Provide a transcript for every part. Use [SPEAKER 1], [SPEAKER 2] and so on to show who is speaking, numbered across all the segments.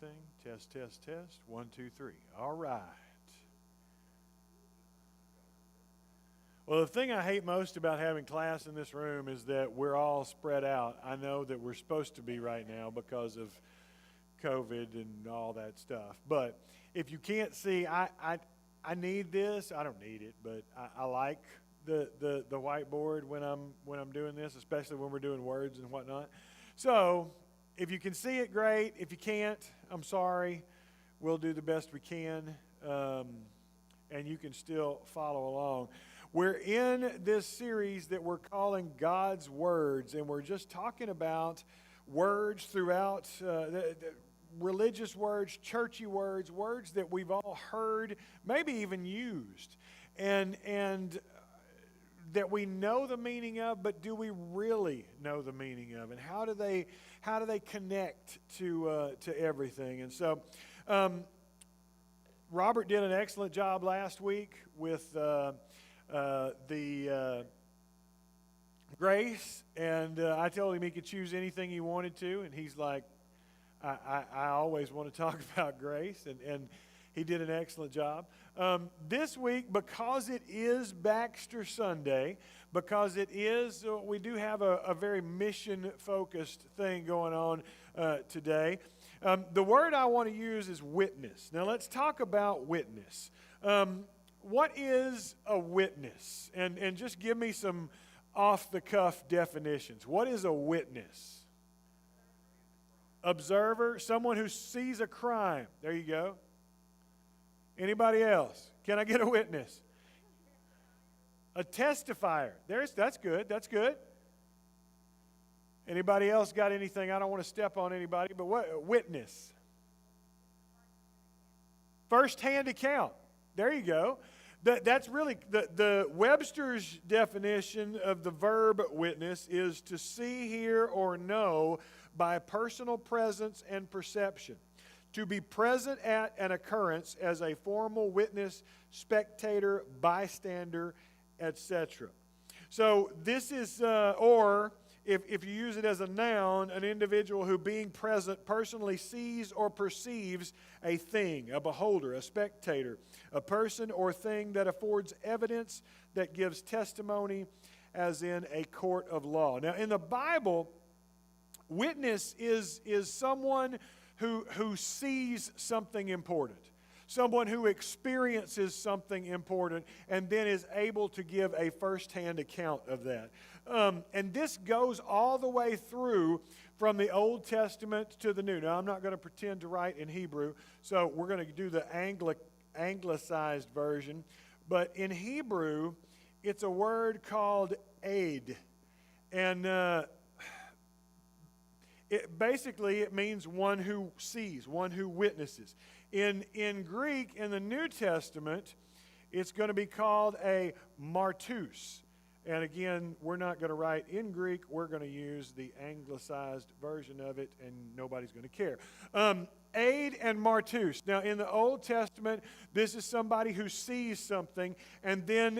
[SPEAKER 1] everything? Test, test, test. 1, 2, 3. All right. Well, the thing I hate most about having class in this room is that we're all spread out. I know that we're supposed to be right now because of COVID and all that stuff. But if you can't see, I need this. I don't need it, but I like the whiteboard when I'm doing this, especially when we're doing words and whatnot. So if you can see it, great. If you can't, I'm sorry. We'll do the best we can, and you can still follow along. We're in this series that we're calling God's Words, and we're just talking about words throughout the religious words, churchy words, words that we've all heard, maybe even used, and that we know the meaning of, but do we really know the meaning of? And how do they connect to everything? And so, Robert did an excellent job last week with the grace, and I told him he could choose anything he wanted to, and he's like, I always want to talk about grace, and he did an excellent job. This week, because it is Baxter Sunday, because it is, we do have a very mission-focused thing going on today. The word I want to use is witness. Now, let's talk about witness. What is a witness? And just give me some off-the-cuff definitions. What is a witness? Observer, someone who sees a crime. There you go. Anybody else? Can I get a witness? A testifier. That's good. That's good. Anybody else got anything? I don't want to step on anybody, but what? Witness. First-hand account. There you go. That's really the Webster's definition of the verb witness is to see, hear, or know by personal presence and perception. To be present at an occurrence as a formal witness, spectator, bystander, etc. So this is, or if you use it as a noun, an individual who being present personally sees or perceives a thing, a beholder, a spectator, a person or thing that affords evidence that gives testimony as in a court of law. Now in the Bible, witness is someone who sees something important, someone who experiences something important and then is able to give a first-hand account of that. And this goes all the way through from the Old Testament to the New. Now, I'm not going to pretend to write in Hebrew, so we're going to do the anglicized version. But in Hebrew, it's a word called aid. And it means one who sees, one who witnesses. In Greek, in the New Testament, it's going to be called a martus. And again, we're not going to write in Greek. We're going to use the anglicized version of it, and nobody's going to care. Aid and martus. Now, in the Old Testament, this is somebody who sees something, and then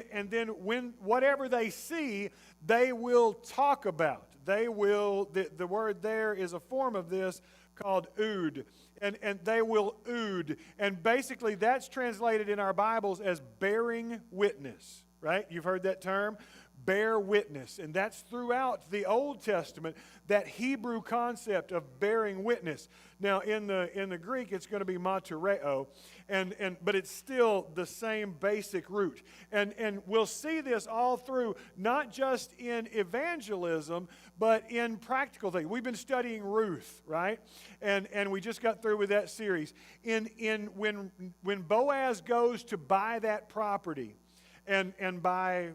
[SPEAKER 1] when whatever they see, they will talk about. They will. The word there is a form of this called ood, and they will ood, and basically that's translated in our Bibles as bearing witness. Right? You've heard that term. Bear witness, and that's throughout the Old Testament, that Hebrew concept of bearing witness. Now in the Greek it's going to be matureo, but it's still the same basic root. And we'll see this all through, not just in evangelism, but in practical things. We've been studying Ruth, right? And we just got through with that series. When Boaz goes to buy that property, and by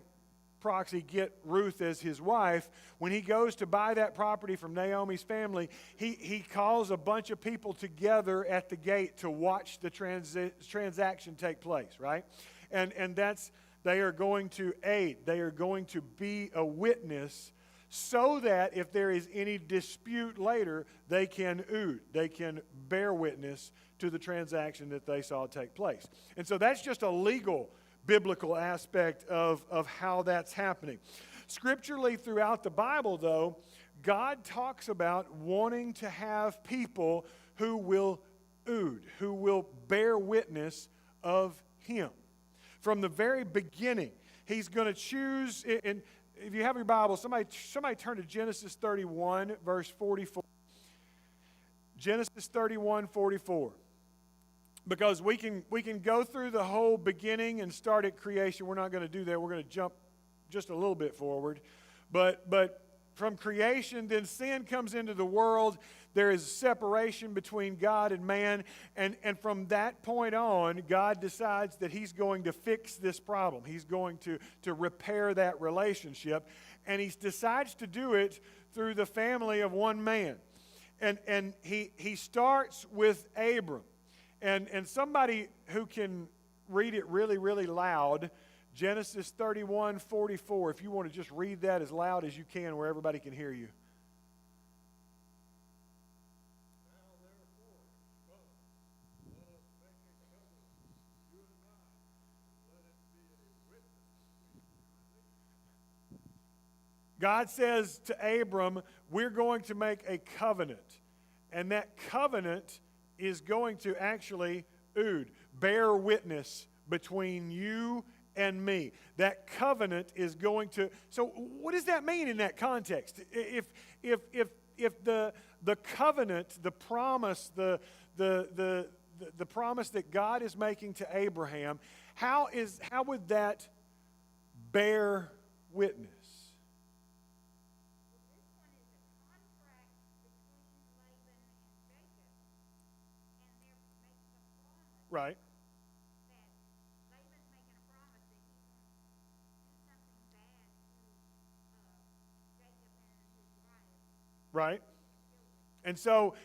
[SPEAKER 1] proxy get Ruth as his wife, when he goes to buy that property from Naomi's family, he calls a bunch of people together at the gate to watch the transaction take place, right? And that's, they are going to aid, they are going to be a witness so that if there is any dispute later, they can bear witness to the transaction that they saw take place. And so that's just a legal biblical aspect of how that's happening. Scripturally, throughout the Bible, though, God talks about wanting to have people who will who will bear witness of him. From the very beginning, he's going to choose, and if you have your Bible, somebody turn to Genesis 31, verse 44. Genesis 31, 44. Because we can go through the whole beginning and start at creation. We're not going to do that. We're going to jump just a little bit forward. But from creation, then sin comes into the world. There is separation between God and man. And from that point on, God decides that he's going to fix this problem. He's going to repair that relationship. And he decides to do it through the family of one man. And he starts with Abram. And somebody who can read it really, really loud, Genesis 31, 44, if you want to just read that as loud as you can where everybody can hear you. God says to Abram, we're going to make a covenant. And that covenant is going to actually, bear witness between you and me. That covenant is going to, so what does that mean in that context? If the covenant, the promise, the promise that God is making to Abraham, how would that bear witness? Right.
[SPEAKER 2] That Laban's making a promise that he won't do something bad to Jacob and his wife.
[SPEAKER 1] Right. And so,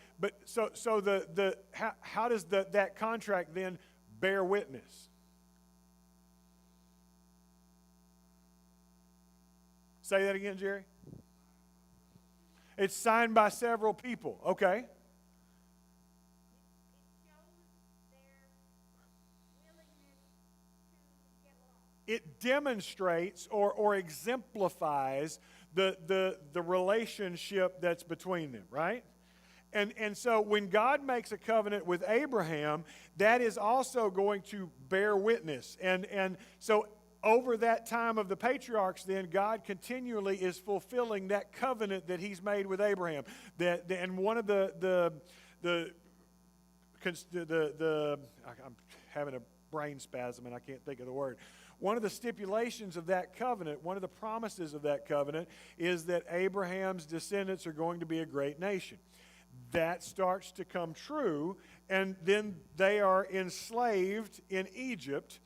[SPEAKER 1] how does that contract then bear witness? Say that again, Jerry. It's signed by several people. Okay. It demonstrates or exemplifies the relationship that's between them, right? And so when God makes a covenant with Abraham, that is also going to bear witness. And so over that time of the patriarchs, then God continually is fulfilling that covenant that he's made with Abraham. And one of I'm having a brain spasm and I can't think of the word. One of the stipulations of that covenant, one of the promises of that covenant, is that Abraham's descendants are going to be a great nation. That starts to come true, and then they are enslaved in Egypt,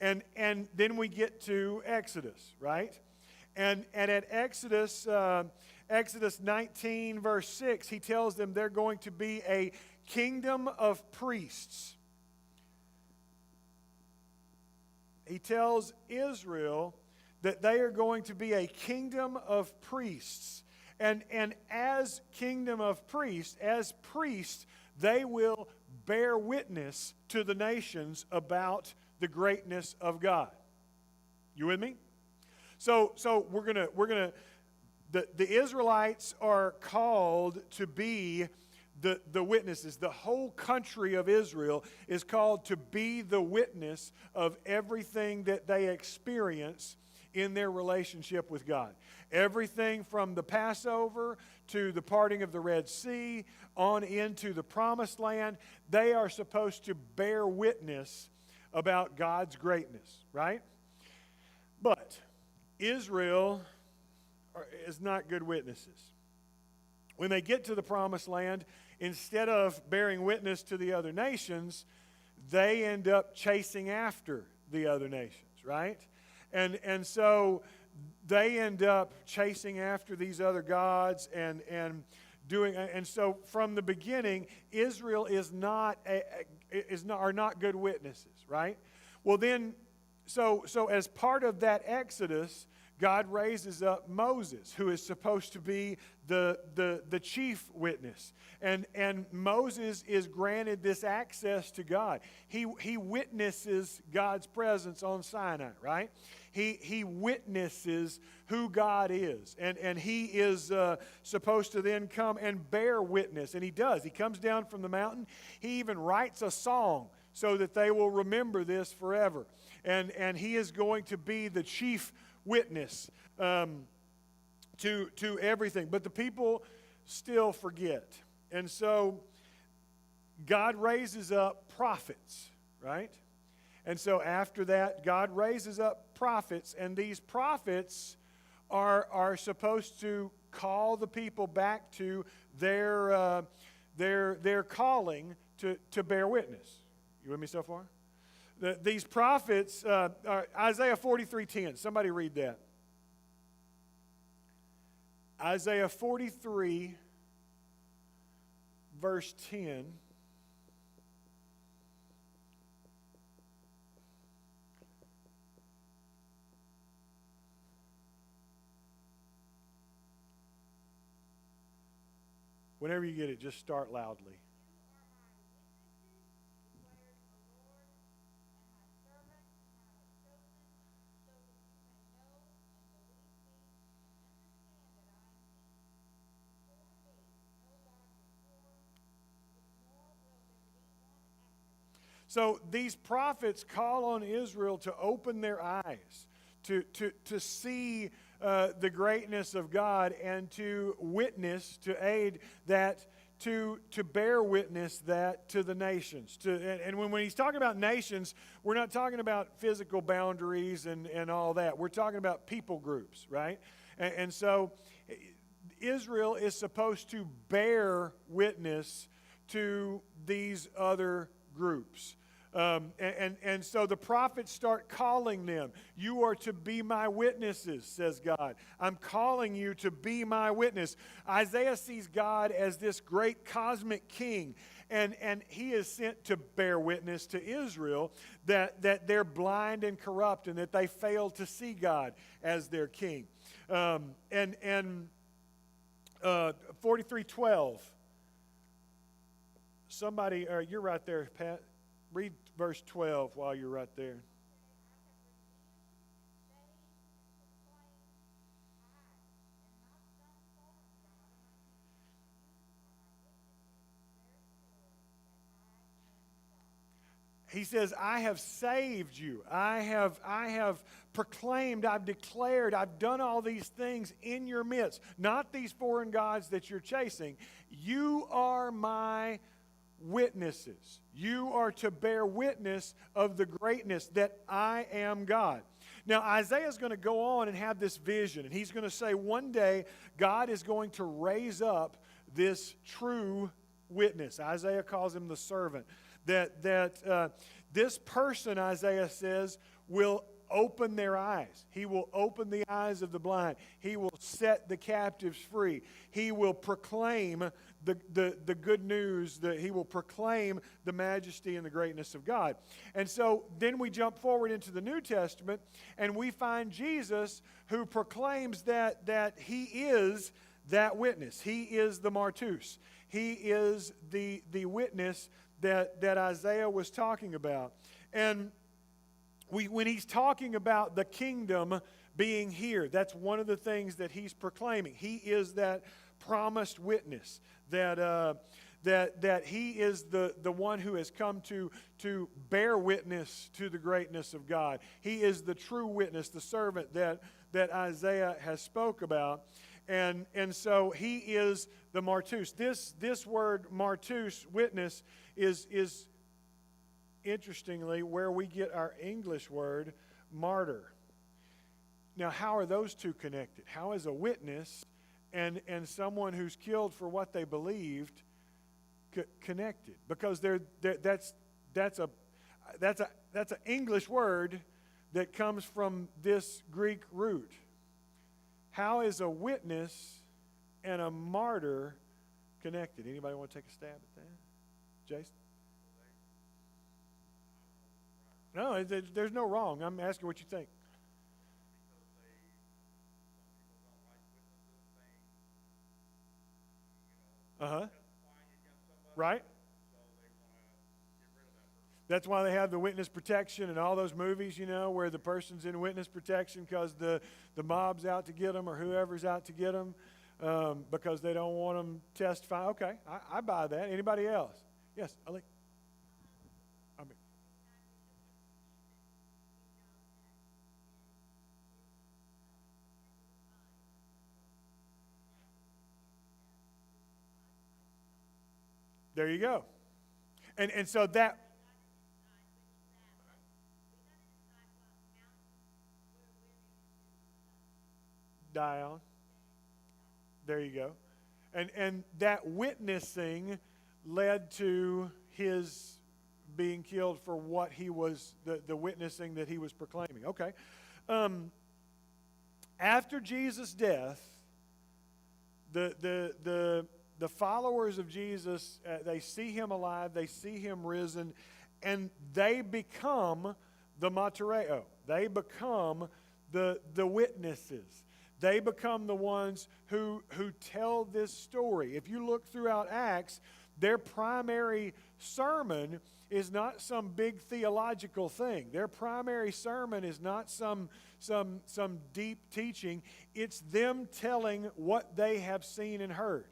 [SPEAKER 1] and then we get to Exodus, right? And at Exodus 19, verse 6, he tells them they're going to be a kingdom of priests. He tells Israel that they are going to be a kingdom of priests. And as kingdom of priests, as priests, they will bear witness to the nations about the greatness of God. You with me? So the Israelites are called to be the witnesses. The whole country of Israel is called to be the witness of everything that they experience in their relationship with God. Everything from the Passover to the parting of the Red Sea on into the Promised Land, they are supposed to bear witness about God's greatness, right? But Israel is not good witnesses. When they get to the Promised Land, instead of bearing witness to the other nations, they end up chasing after the other nations, right? And so they end up chasing after these other gods and so from the beginning, Israel are not good witnesses, right? Well then, so as part of that Exodus, God raises up Moses, who is supposed to be the chief witness. And Moses is granted this access to God. He witnesses God's presence on Sinai, right? He witnesses who God is. And he is supposed to then come and bear witness. And he does. He comes down from the mountain. He even writes a song so that they will remember this forever. And he is going to be the chief witness to everything. But the people still forget. And so God raises up prophets, right? And so after that, God raises up prophets, and these prophets are supposed to call the people back to their calling to bear witness. You with me so far? These prophets, Isaiah 43:10. Somebody read that. Isaiah 43, verse 10. Whenever you get it, just start loudly. So these prophets call on Israel to open their eyes, to see the greatness of God, and to witness, to aid that, to bear witness that to the nations. And when he's talking about nations, we're not talking about physical boundaries and all that. We're talking about people groups, right? And so Israel is supposed to bear witness to these other groups. And so the prophets start calling them. You are to be my witnesses, says God. I'm calling you to be my witness. Isaiah sees God as this great cosmic king, and he is sent to bear witness to Israel that they're blind and corrupt and that they fail to see God as their king. 43:12. Somebody, you're right there, Pat. Read verse 12 while you're right there. He says, I have saved you. I have proclaimed, I've declared, I've done all these things in your midst. Not these foreign gods that you're chasing. You are my witnesses. You are to bear witness of the greatness that I am God. Now, Isaiah is going to go on and have this vision, and he's going to say one day God is going to raise up this true witness. Isaiah calls him the servant. That this person, Isaiah says, will open their eyes. He will open the eyes of the blind. He will set the captives free. He will proclaim the good news. He will proclaim the majesty and the greatness of God. And so then we jump forward into the New Testament, and we find Jesus, who proclaims that he is that witness. He is the martus. He is the witness that Isaiah was talking about. And when he's talking about the kingdom being here, that's one of the things that he's proclaiming. He is that promised witness, that he is the one who has come to bear witness to the greatness of God. He is the true witness, the servant that Isaiah has spoke about. And so he is the martus. This word martus, witness, is interestingly where we get our English word martyr. Now, how are those two connected? How is a witness and someone who's killed for what they believed connected? Because that's an English word that comes from this Greek root. How is a witness and a martyr connected? Anybody want to take a stab at that? Jason? No, there's no wrong. I'm asking what you think. Uh-huh. Right? That's why they have the witness protection and all those movies, where the person's in witness protection because the mob's out to get them or whoever's out to get them because they don't want them testifying. Okay, I buy that. Anybody else? Yes, Ali. I mean, there you go. And so that. Die on. There you go. And that witnessing led to his being killed for what he was, the witnessing that he was proclaiming. Okay. After Jesus' death, the followers of Jesus, they see him alive, they see him risen, and they become the martyreo. They become the witnesses. They become the ones who tell this story. If you look throughout Acts, their primary sermon is not some big theological thing. Their primary sermon is not some deep teaching. It's them telling what they have seen and heard.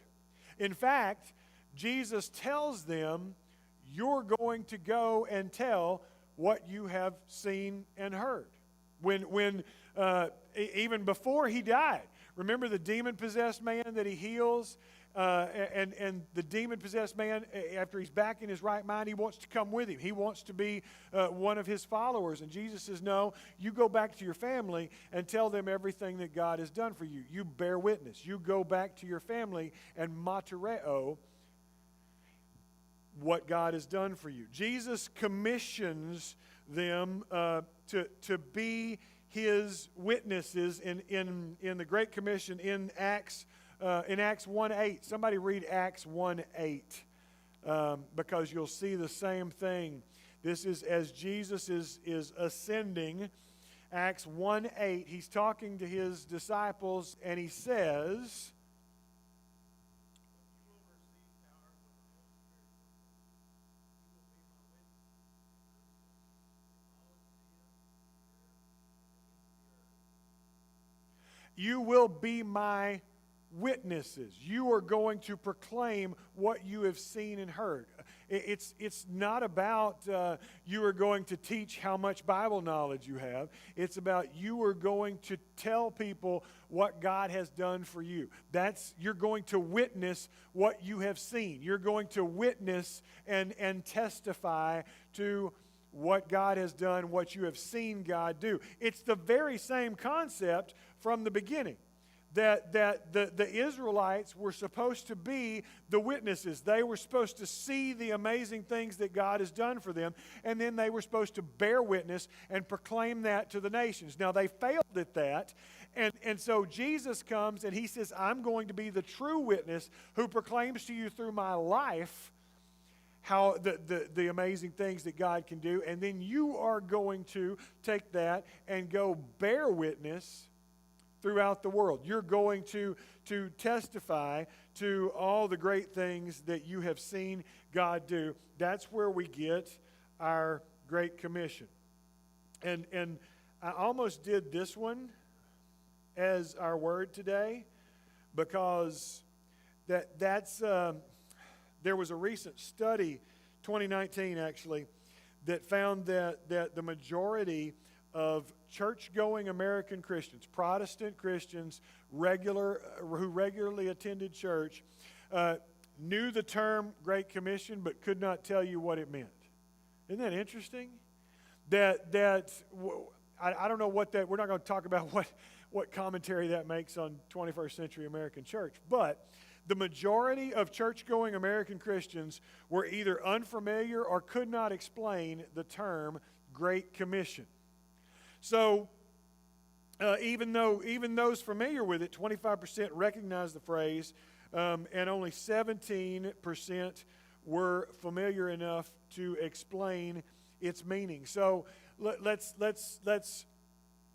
[SPEAKER 1] In fact, Jesus tells them, you're going to go and tell what you have seen and heard. Even before he died, remember the demon-possessed man that he heals? And the demon-possessed man, after he's back in his right mind, he wants to come with him. He wants to be one of his followers. And Jesus says, no, you go back to your family and tell them everything that God has done for you. You bear witness. You go back to your family and martyreo what God has done for you. Jesus commissions them to be his witnesses in the Great Commission in Acts 1:8. Somebody read Acts 1:8 because you'll see the same thing. This is as Jesus is ascending. Acts 1:8. He's talking to his disciples and he says, you will be my witnesses. You are going to proclaim what you have seen and heard. It's not about you are going to teach how much Bible knowledge you have. It's about you are going to tell people what God has done for you. You're going to witness what you have seen. You're going to witness and testify to what God has done, what you have seen God do. It's the very same concept from the beginning. That the Israelites were supposed to be the witnesses. They were supposed to see the amazing things that God has done for them, and then they were supposed to bear witness and proclaim that to the nations. Now, they failed at that, and so Jesus comes and he says, I'm going to be the true witness who proclaims to you through my life how the amazing things that God can do, and then you are going to take that and go bear witness throughout the world. You're going to testify to all the great things that you have seen God do. That's where we get our Great Commission. And I almost did this one as our word today because that's there was a recent study, 2019 actually, that found that the majority of church-going American Christians, Protestant Christians, who regularly attended church, knew the term Great Commission but could not tell you what it meant. Isn't that interesting? I don't know what that. We're not going to talk about what commentary that makes on 21st century American church, but the majority of church-going American Christians were either unfamiliar or could not explain the term Great Commission. So even those familiar with it, 25% recognize the phrase, and only 17% were familiar enough to explain its meaning. So let's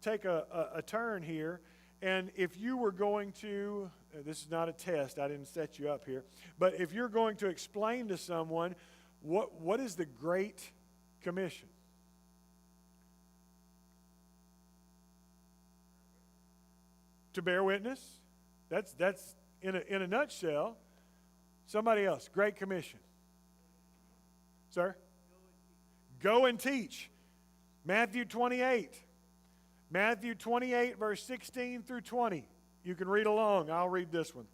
[SPEAKER 1] take a turn here And if you were going to, this is not a test, I didn't set you up here, but if you're going to explain to someone what is the Great Commission? To bear witness. That's in a nutshell. Somebody else, Great Commission. Sir? Go and teach. Matthew 28. Matthew 28, verse 16 through 20. You can read along. I'll read this one.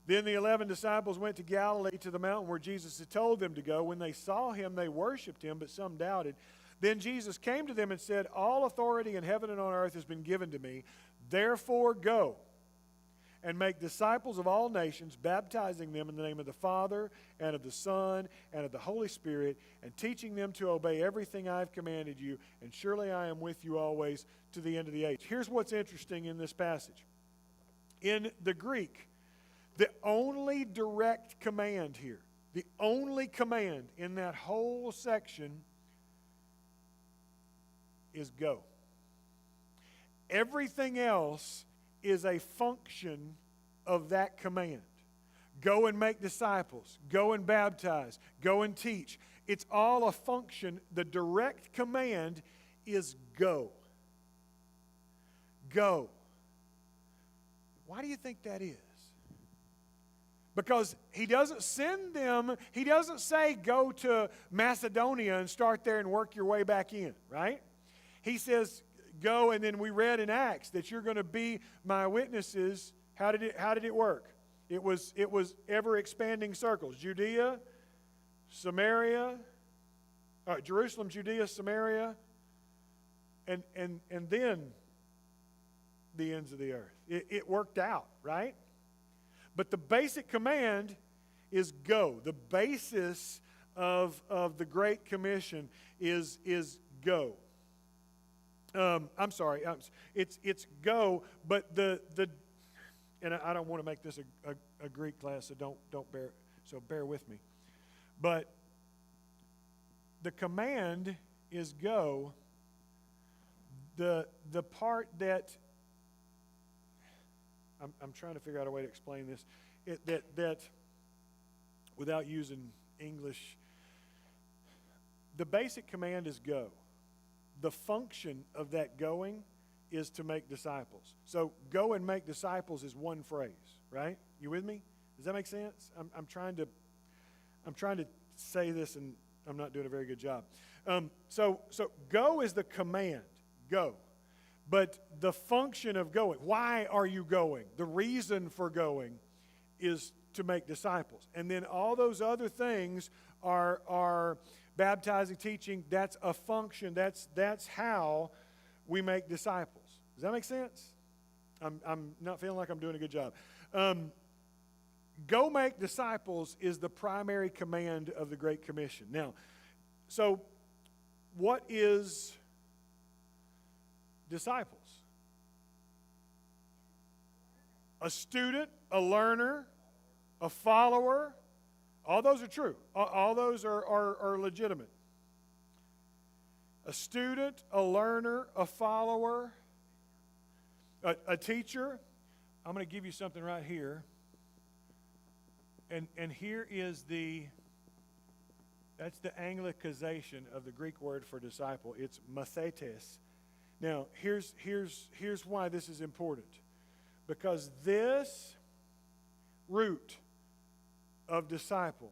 [SPEAKER 1] Then the 11 disciples went to Galilee, to the mountain where Jesus had told them to go. When they saw him, they worshipped him, but some doubted. Then Jesus came to them and said, all authority in heaven and on earth has been given to me. Therefore go and make disciples of all nations, baptizing them in the name of the Father and of the Son and of the Holy Spirit, and teaching them to obey everything I have commanded you. And surely I am with you always to the end of the age. Here's what's interesting in this passage. In the Greek, the only direct command here, the only command in that whole section is go. Everything else is a function of that command. Go and make disciples. Go and baptize. Go and teach. It's all a function. The direct command is go. Go. Why do you think that is? Because he doesn't send them, he doesn't say go to Macedonia and start there and work your way back in, right? He says go, and then we read in Acts that you're going to be my witnesses. How did it work? It was ever expanding circles. Judea, Samaria, Jerusalem, Judea, Samaria, and then the ends of the earth. It worked out, right? But the basic command is go. The basis of the Great Commission is go. I'm sorry. It's go, but and I don't want to make this a Greek class, so bear with me. But the command is go. The part that I'm trying to figure out a way to explain this. That without using English, the basic command is go. The function of that going is to make disciples. So go and make disciples is one phrase, right? You with me? Does that make sense? I'm trying to say this, and I'm not doing a very good job. So go is the command. Go. But the function of going, why are you going? The reason for going is to make disciples. And then all those other things are baptizing, teaching. That's a function. That's how we make disciples. Does that make sense? I'm not feeling like I'm doing a good job. Go make disciples is the primary command of the Great Commission. Now, so what is disciples? A student, a learner, a follower. All those are true. All those are legitimate. A student, a learner, a follower, a teacher. I'm going to give you something right here. And here is that's the Anglicization of the Greek word for disciple. It's mathetes. Now, here's why this is important. Because this root of disciple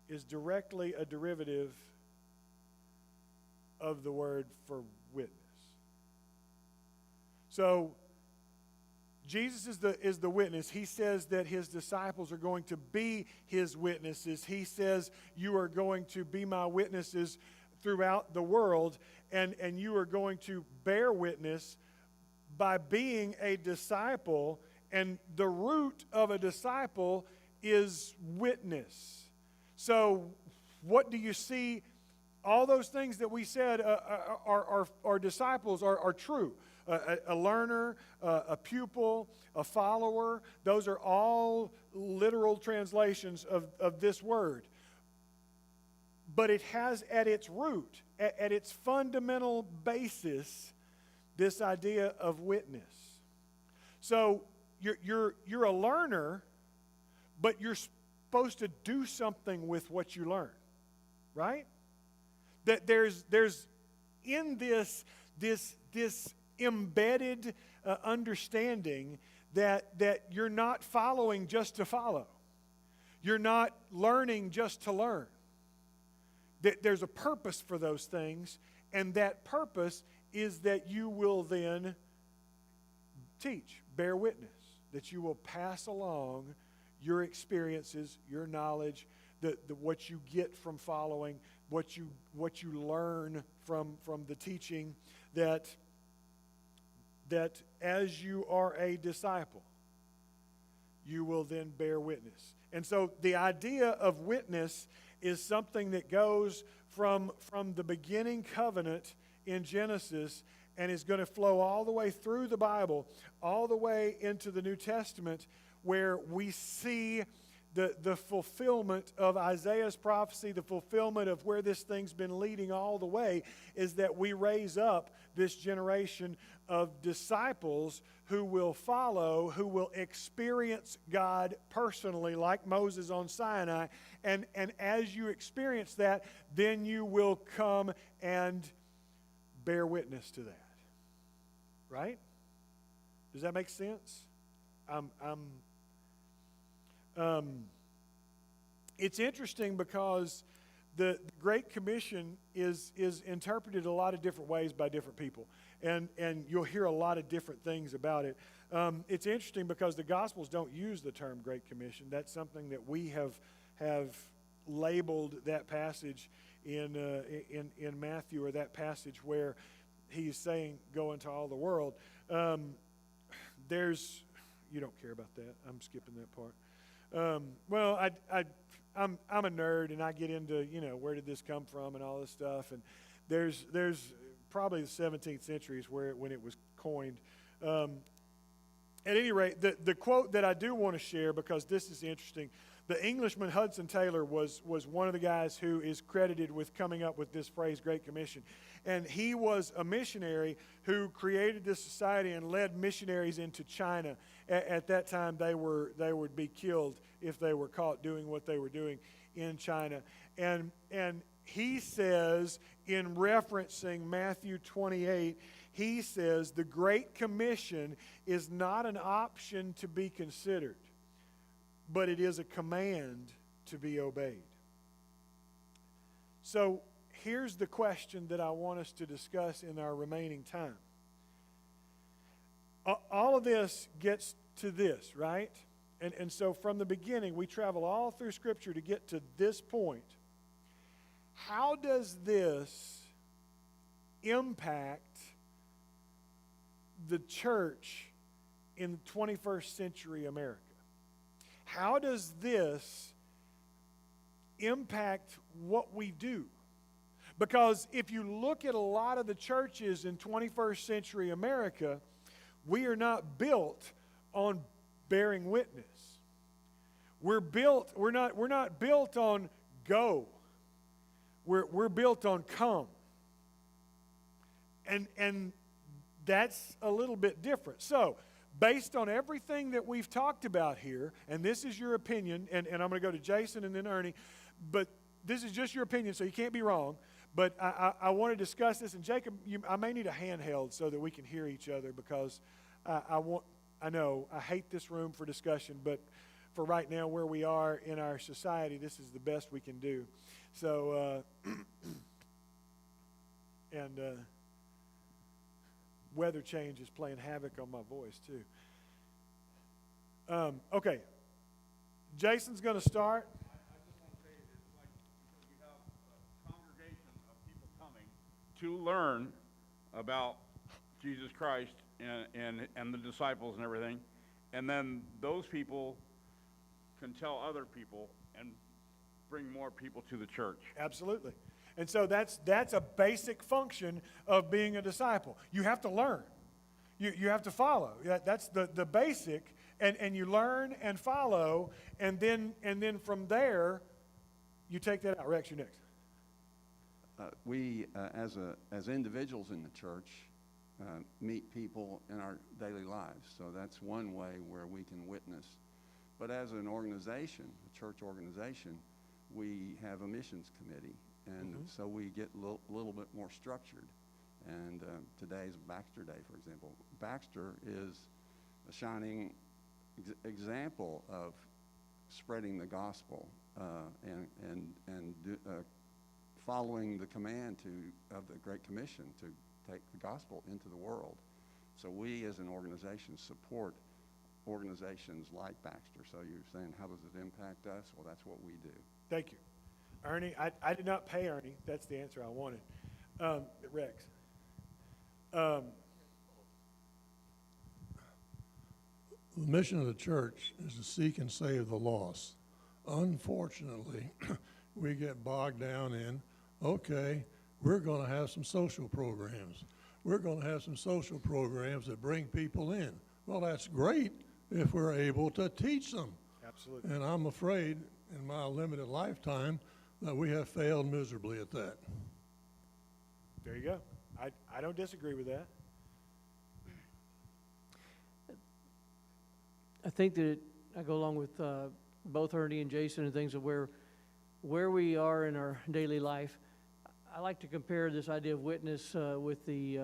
[SPEAKER 1] is directly a derivative of the word for witness. So, Jesus is the witness. He says that his disciples are going to be his witnesses. He says, you are going to be my witnesses throughout the world, and you are going to bear witness by being a disciple. And the root of a disciple is witness. So what do you see? All those things that we said are disciples are true. A learner, a pupil, a follower, those are all literal translations of this word. But it has at its root, at its fundamental basis, this idea of witness. So you're a learner, but you're supposed to do something with what you learn, right? That there's in this embedded understanding that you're not following just to follow. You're not learning just to learn. That there's a purpose for those things, and that purpose is that you will then teach, bear witness, that you will pass along your experiences, your knowledge, what you get from following, what you learn from the teaching, that as you are a disciple, you will then bear witness. And so the idea of witness is something that goes from the beginning covenant in Genesis and is going to flow all the way through the Bible, all the way into the New Testament, where we see the fulfillment of Isaiah's prophecy, the fulfillment of where this thing's been leading all the way, is that we raise up this generation of disciples who will follow, who will experience God personally, like Moses on Sinai. And as you experience that, then you will come and bear witness to that. Right? Does that make sense? It's interesting because the Great Commission is interpreted a lot of different ways by different people, and you'll hear a lot of different things about it. It's interesting because the Gospels don't use the term Great Commission. That's something that we have labeled that passage in Matthew, or that passage where he's saying, "Go into all the world." You don't care about that. I'm skipping that part. Well, I'm a nerd, and I get into, where did this come from and all this stuff. And there's probably the 17th century is when it was coined. At any rate, the quote that I do want to share, because this is interesting, the Englishman Hudson Taylor was one of the guys who is credited with coming up with this phrase, Great Commission. And he was a missionary who created this society and led missionaries into China. At that time, they would be killed if they were caught doing what they were doing in China. And he says, in referencing Matthew 28, he says, the Great Commission is not an option to be considered, but it is a command to be obeyed. So here's the question that I want us to discuss in our remaining time. All of this gets to this, right? And so from the beginning, we travel all through Scripture to get to this point. How does this impact the church in 21st century America? How does this impact what we do? Because if you look at a lot of the churches in 21st century America, we are not built on bearing witness. We're not built on go. We're built on come. And that's a little bit different. So, based on everything that we've talked about here, and this is your opinion, and I'm going to go to Jason and then Ernie, but this is just your opinion, so you can't be wrong. But I want to discuss this, and Jacob, I may need a handheld so that we can hear each other, because I know I hate this room for discussion, but for right now where we are in our society, this is the best we can do. So, weather change is playing havoc on my voice too. Okay, Jason's going to start.
[SPEAKER 3] I just want to say it's like, because we have a congregation of people coming to learn about Jesus Christ and the disciples and everything, and then those people can tell other people and bring more people to the church.
[SPEAKER 1] Absolutely. And so that's a basic function of being a disciple. You have to learn. You have to follow. That's the basic, and you learn and follow, and then from there, you take that out. Rex, you next.
[SPEAKER 4] We, as individuals in the church, meet people in our daily lives. So that's one way where we can witness. But as an organization, a church organization, we have a missions committee, and so we get a little bit more structured. And today's Baxter Day, for example. Baxter is a shining example of spreading the gospel and following the command of the Great Commission to take the gospel into the world. So we as an organization support organizations like Baxter. So you're saying, how does it impact us? Well, that's what we do.
[SPEAKER 1] Thank you. Ernie, I did not pay Ernie. That's the answer I wanted. Rex.
[SPEAKER 5] The mission of the church is to seek and save the lost. Unfortunately, we get bogged down in, okay, we're going to have some social programs. We're going to have some social programs that bring people in. Well, that's great if we're able to teach them.
[SPEAKER 1] Absolutely.
[SPEAKER 5] And I'm afraid in my limited lifetime that we have failed miserably at that.
[SPEAKER 1] There you go. I don't disagree with that.
[SPEAKER 6] I think that I go along with both Ernie and Jason and things of where we are in our daily life. I like to compare this idea of witness with the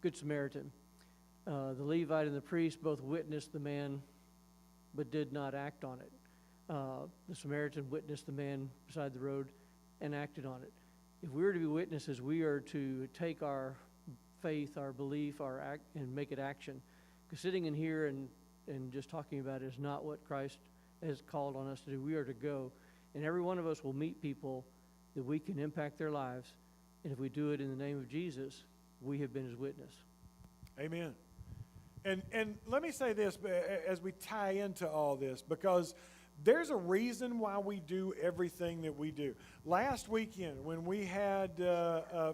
[SPEAKER 6] Good Samaritan. The Levite and the priest both witnessed the man but did not act on it. The Samaritan witnessed the man beside the road and acted on it. If we are to be witnesses, we are to take our faith, our belief, our act, and make it action. Because sitting in here and just talking about it is not what Christ has called on us to do. We are to go, and every one of us will meet people that we can impact their lives. And if we do it in the name of Jesus, we have been his witness.
[SPEAKER 1] Amen. And let me say this as we tie into all this, because there's a reason why we do everything that we do. Last weekend, when we had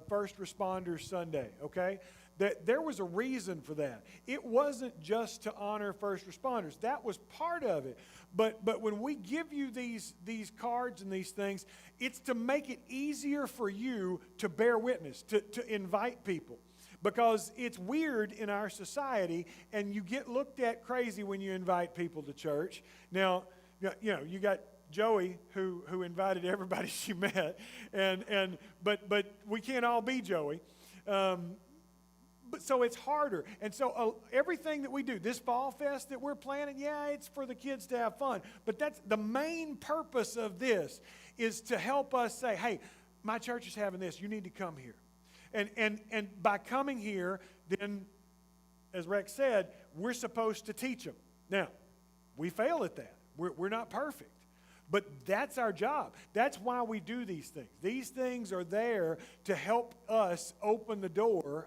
[SPEAKER 1] First Responders Sunday, okay, there was a reason for that. It wasn't just to honor first responders. That was part of it. But when we give you these cards and these things, it's to make it easier for you to bear witness, to invite people. Because it's weird in our society, and you get looked at crazy when you invite people to church. Now, you know, you got Joey who invited everybody she met, but we can't all be Joey. But so it's harder. And so everything that we do, this Fall Fest that we're planning, yeah, it's for the kids to have fun. But that's the main purpose of this, is to help us say, hey, my church is having this. You need to come here. And by coming here, then, as Rex said, we're supposed to teach them. Now, we fail at that. We're not perfect. But that's our job. That's why we do these things. These things are there to help us open the door.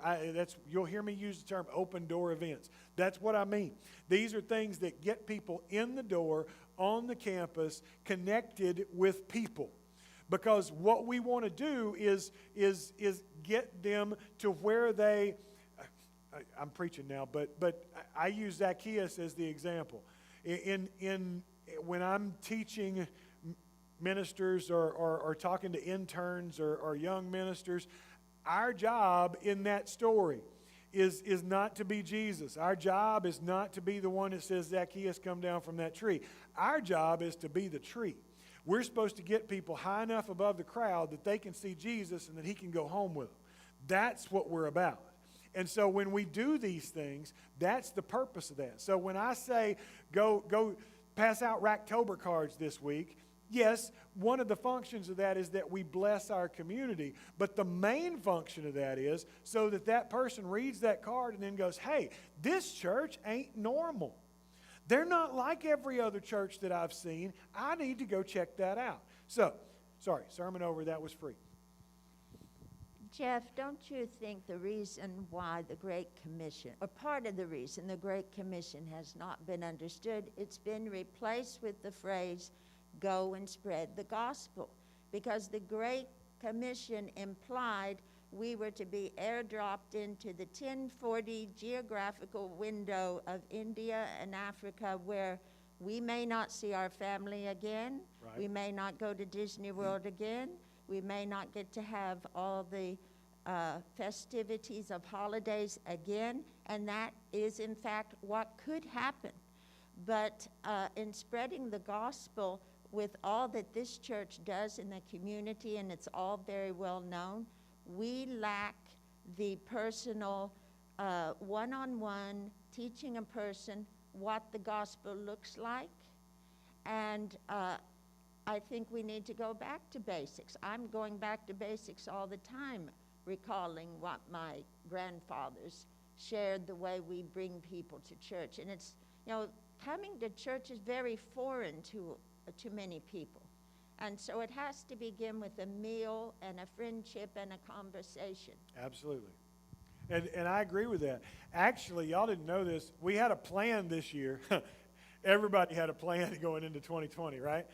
[SPEAKER 1] You'll hear me use the term open door events. That's what I mean. These are things that get people in the door, on the campus, connected with people. Because what we want to do is get them to where they, I'm preaching now, but I use Zacchaeus as the example. When I'm teaching ministers or talking to interns or young ministers, our job in that story is not to be Jesus. Our job is not to be the one that says, Zacchaeus, come down from that tree. Our job is to be the tree. We're supposed to get people high enough above the crowd that they can see Jesus and that he can go home with them. That's what we're about. And so when we do these things, that's the purpose of that. So when I say go pass out Racktober cards this week, yes, one of the functions of that is that we bless our community. But the main function of that is so that person reads that card and then goes, hey, this church ain't normal. They're not like every other church that I've seen. I need to go check that out. So, sorry, sermon over, that was free.
[SPEAKER 2] Jeff, don't you think the reason why the Great Commission, or part of the reason the Great Commission has not been understood, it's been replaced with the phrase, go and spread the gospel. Because the Great Commission implied we were to be airdropped into the 1040 geographical window of India and Africa, where we may not see our family again. Right. We may not go to Disney World again. We may not get to have all the festivities of holidays again, and that is in fact what could happen. But in spreading the gospel with all that this church does in the community, and it's all very well known, we lack the personal one-on-one teaching a person what the gospel looks like. And I think we need to go back to basics. I'm going back to basics all the time, recalling what my grandfathers shared, the way we bring people to church. And it's, coming to church is very foreign to many people. And so it has to begin with a meal and a friendship and a conversation.
[SPEAKER 1] Absolutely. And I agree with that. Actually, y'all didn't know this. We had a plan this year. Everybody had a plan going into 2020, right?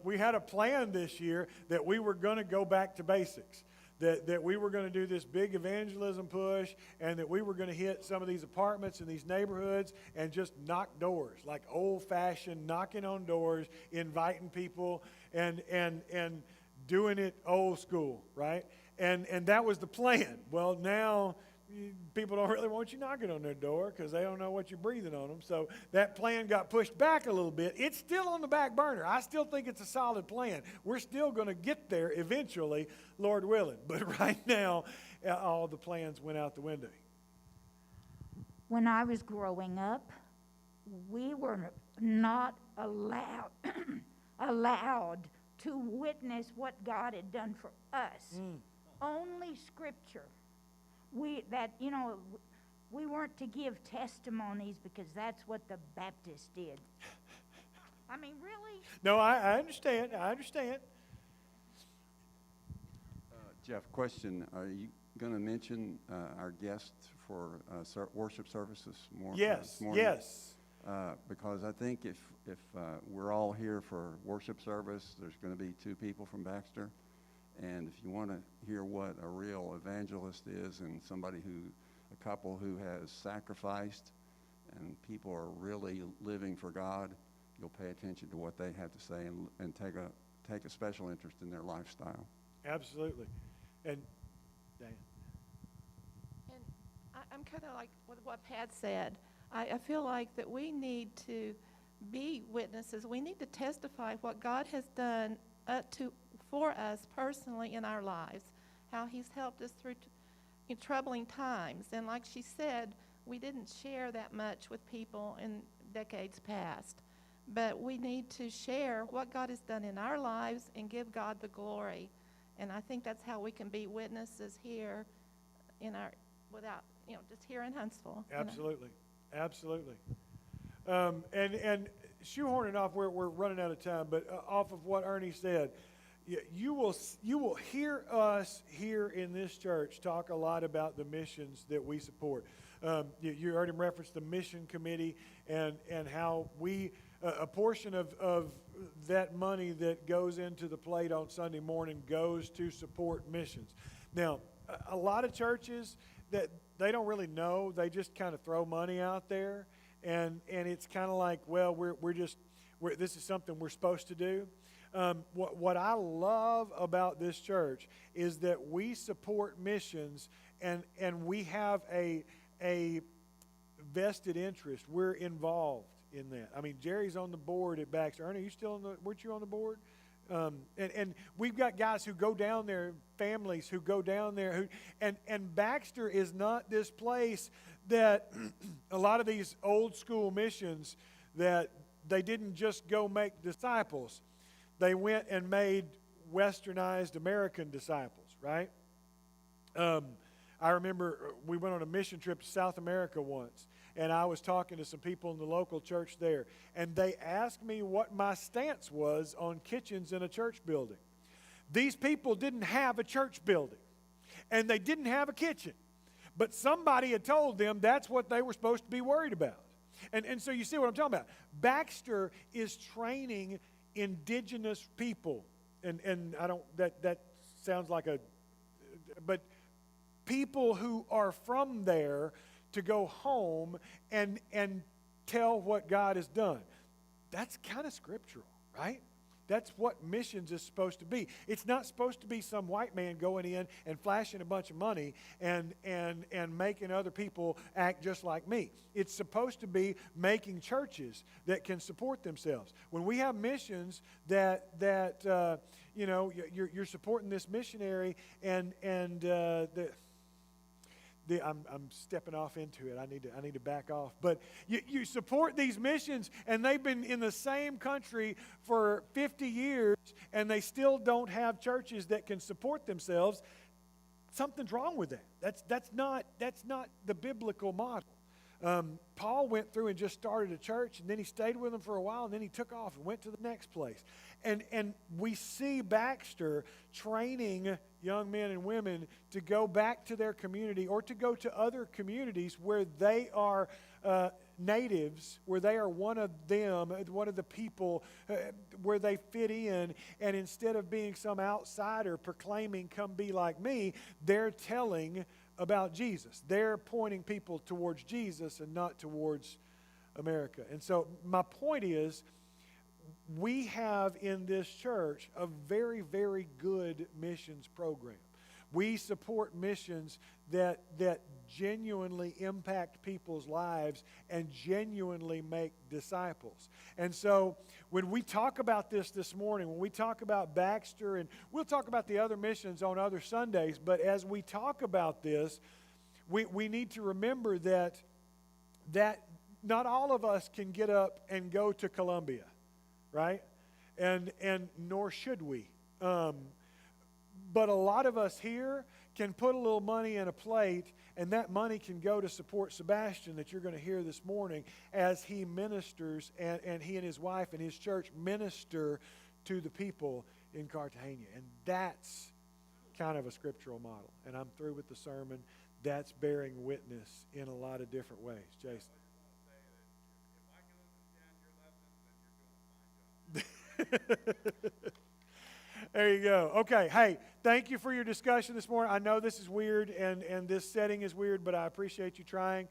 [SPEAKER 1] We had a plan this year that we were going to go back to basics. That we were going to do this big evangelism push, and that we were going to hit some of these apartments in these neighborhoods and just knock doors, like old-fashioned knocking on doors, inviting people, and doing it old school, right? And that was the plan. Well, now people don't really want you knocking on their door because they don't know what you're breathing on them. So that plan got pushed back a little bit. It's still on the back burner. I still think it's a solid plan. We're still going to get there eventually, Lord willing. But right now, all the plans went out the window.
[SPEAKER 7] When I was growing up, we were not allowed to witness what God had done for us. Only Scripture. We weren't to give testimonies because that's what the Baptists did. I mean, really?
[SPEAKER 1] No, I understand.
[SPEAKER 4] Jeff, question. Are you going to mention our guest for worship service this morning?
[SPEAKER 1] Yes.
[SPEAKER 4] Because I think if we're all here for worship service, there's going to be 2 people from Baxter. And if you want to hear what a real evangelist is, and a couple who has sacrificed and people are really living for God, you'll pay attention to what they have to say and take a special interest in their lifestyle.
[SPEAKER 1] Absolutely. And Diane.
[SPEAKER 8] And I'm kind of like with what Pat said. I feel like that we need to be witnesses. We need to testify what God has done for us personally in our lives, how he's helped us through troubling times. And like she said, we didn't share that much with people in decades past. But we need to share what God has done in our lives and give God the glory. And I think that's how we can be witnesses here just here in Huntsville.
[SPEAKER 1] Absolutely. And shoehorning off, we're running out of time, but off of what Ernie said, you will hear us here in this church talk a lot about the missions that we support. You heard him reference the mission committee and how a portion of that money that goes into the plate on Sunday morning goes to support missions. Now, a lot of churches that they don't really know, they just kind of throw money out there, and it's kind of like, well, this is something we're supposed to do. What I love about this church is that we support missions, and we have a vested interest. We're involved in that. I mean, Jerry's on the board at Baxter. Ernie, weren't you on the board? And we've got guys who go down there, families who go down there, and Baxter is not this place that a lot of these old school missions that they didn't just go make disciples. They went and made westernized American disciples, right? I remember we went on a mission trip to South America once, and I was talking to some people in the local church there, and they asked me what my stance was on kitchens in a church building. These people didn't have a church building, and they didn't have a kitchen, but somebody had told them that's what they were supposed to be worried about. And so you see what I'm talking about. Baxter is training indigenous people, and I don't, that sounds like but people who are from there to go home and tell what God has done. That's kind of scriptural, right? That's what missions is supposed to be. It's not supposed to be some white man going in and flashing a bunch of money and making other people act just like me. It's supposed to be making churches that can support themselves. When we have missions that you're supporting this missionary and I'm stepping off into it. I need to back off. But you support these missions, and they've been in the same country for 50 years, and they still don't have churches that can support themselves. Something's wrong with that. That's not the biblical model. Paul went through and just started a church, and then he stayed with them for a while, and then he took off and went to the next place. And we see Baxter training young men and women to go back to their community or to go to other communities where they are natives, where they are one of them, one of the people, where they fit in. And instead of being some outsider proclaiming, "Come be like me," they're telling about Jesus. They're pointing people towards Jesus and not towards America. And so my point is, we have in this church a very, very good missions program. We support missions that genuinely impact people's lives and genuinely make disciples. And so when we talk about this morning, when we talk about Baxter, and we'll talk about the other missions on other Sundays, but as we talk about this, we need to remember that not all of us can get up and go to Colombia, right? And nor should we. But a lot of us here can put a little money in a plate, and that money can go to support Sebastian, that you're going to hear this morning, as he ministers, and he and his wife and his church minister to the people in Cartagena. And that's kind of a scriptural model. And I'm through with the sermon. That's bearing witness in a lot of different ways. Jason. There you go. Okay, hey, thank you for your discussion this morning. I know this is weird and this setting is weird, but I appreciate you trying.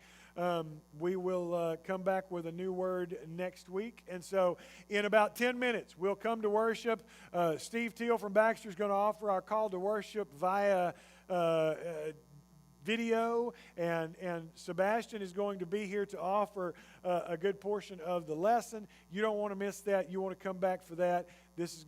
[SPEAKER 1] We will come back with a new word next week. And so in about 10 minutes, we'll come to worship. Steve Teal from Baxter is going to offer our call to worship via video, and Sebastian is going to be here to offer a good portion of the lesson. You don't want to miss that. You want to come back for that. This is going